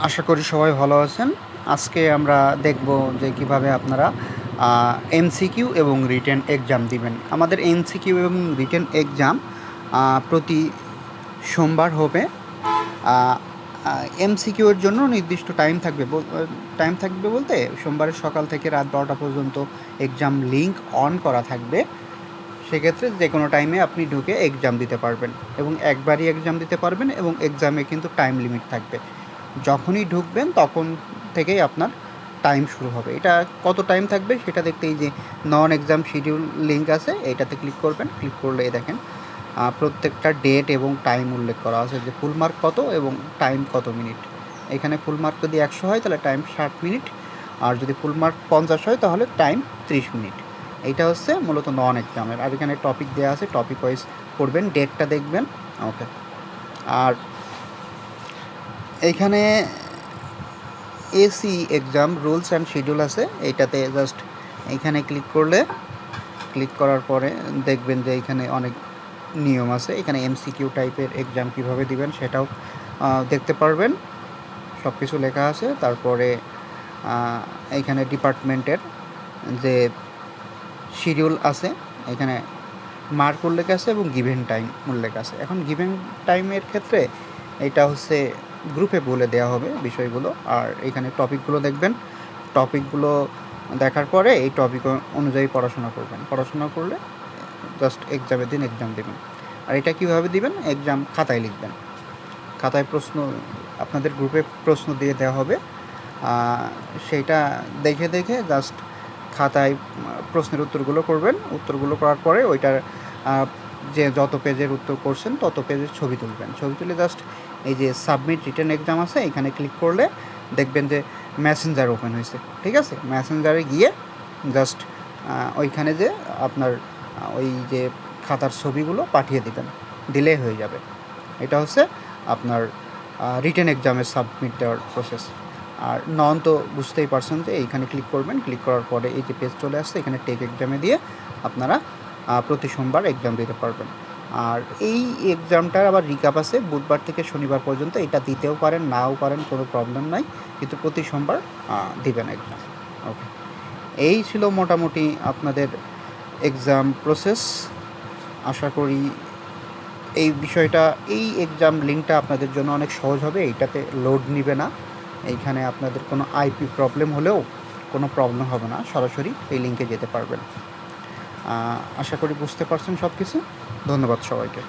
আশা করি সবাই ভালো আছেন। আজকে আমরা দেখব যে কিভাবে আপনারা এমসিকিউ এবং রিটেন এক্সাম দিবেন। আমাদের এমসিকিউ এবং রিটেন এক্সাম প্রতি সোমবার হবে। আ আ এমসিকিউ এর জন্য নির্দিষ্ট টাইম থাকবে বলতে সোমবারের সকাল থেকে রাত ১২টা পর্যন্ত এক্সাম লিংক অন করা থাকবে। সেক্ষেত্রে যেকোনো টাইমে আপনি ঢুকে এক্সাম দিতে পারবেন এবং একবারই এক্সাম দিতে পারবেন এবং এক্সামে কিন্তু টাইম লিমিট থাকবে। যখনই ঢুকবেন তখন থেকেই আপনার টাইম শুরু হবে। এটা কত টাইম থাকবে সেটা দেখতে এই যে নন এক্সাম শিডিউল লিঙ্ক আছে, এইটাতে ক্লিক করবেন। ক্লিক করলে এই দেখেন প্রত্যেকটা ডেট এবং টাইম উল্লেখ করা আছে যে ফুল মার্ক কত এবং টাইম কত মিনিট। এখানে ফুল মার্ক যদি ১০০ হয় তাহলে টাইম ৬০ মিনিট, আর যদি ফুল মার্ক ৫০ হয় তাহলে টাইম ৩০ মিনিট। এইটা হচ্ছে মূলত নন এক্সামের। আর এখানে টপিক দেওয়া আছে, টপিক ওয়াইজ পড়বেন, ডেটটা দেখবেন। ওকে। আর এইখানে AC exam rules and schedule আছে, এইটাতে জাস্ট এইখানে ক্লিক করার পরে দেখবেন যে এইখানে অনেক নিয়ম আছে। এখানে এমসিকিউ টাইপের এক্সাম কীভাবে দিবেন সেটাও দেখতে পারবেন, সব কিছু লেখা আছে। তারপরে এইখানে ডিপার্টমেন্টের যে শিডিউল আছে, এখানে মার্ক উল্লেখ আছে এবং গিভেন টাইম উল্লেখ আছে। এখন গিভেন টাইমের ক্ষেত্রে এটা হচ্ছে গ্রুপে বলে দেওয়া হবে বিষয়গুলো। আর এখানে টপিকগুলো দেখবেন, টপিকগুলো দেখার পরে এই টপিক অনুযায়ী পড়াশোনা করলে জাস্ট এক্সামের দিন এক্সাম দেবেন। আর এটা কীভাবে দিবেন, এক্সাম খাতায় লিখবেন। খাতায় আপনাদের গ্রুপে প্রশ্ন দিয়ে দেওয়া হবে, সেইটা দেখে জাস্ট খাতায় প্রশ্নের উত্তরগুলো করবেন। উত্তরগুলো করার পরে ওইটার যে যত পেজের উত্তর করছেন তত পেজের ছবি তুলবেন। ছবি তুলে জাস্ট এই যে সাবমিট রিটেন এক্সাম আছে, এখানে ক্লিক করলে দেখবেন যে মেসেঞ্জার ওপেন হয়েছে। ঠিক আছে, মেসেঞ্জারে গিয়ে জাস্ট ওইখানে যে আপনার ওই যে খাতার ছবিগুলো পাঠিয়ে দিলেই হয়ে যাবে। এটা হচ্ছে আপনার রিটেন এক্সামের সাবমিট দেওয়ার প্রসেস। আর নন তো বুঝতেই পারছেন যে এইখানে ক্লিক করবেন। ক্লিক করার পরে এই যে পেজ চলে আসছে, এখানে টেক এক্সামে দিয়ে আপনারা প্রতি সোমবার এক্সাম দিতে পারবেন। আর এই এক্সামটার আবার রিক্যাপ আছে বুধবার থেকে শনিবার পর্যন্ত। এটা দিতেও পারেন, নাও পারেন, কোনো প্রবলেম নাই, কিন্তু প্রতি সোমবার দিবেন এক্সাম। ওকে, এই ছিল মোটামুটি আপনাদের এক্সাম প্রসেস। আশা করি এই বিষয়টা, এই এক্সাম লিঙ্কটা আপনাদের জন্য অনেক সহজ হবে। এইটাতে লোড নিবে না। এইখানে আপনাদের কোনো আইপি প্রবলেম হলেও কোনো প্রবলেম হবে না, সরাসরি এই লিঙ্কে যেতে পারবেন। আশা করি বুঝতে পারছেন সব কিছু। ধন্যবাদ সবাইকে।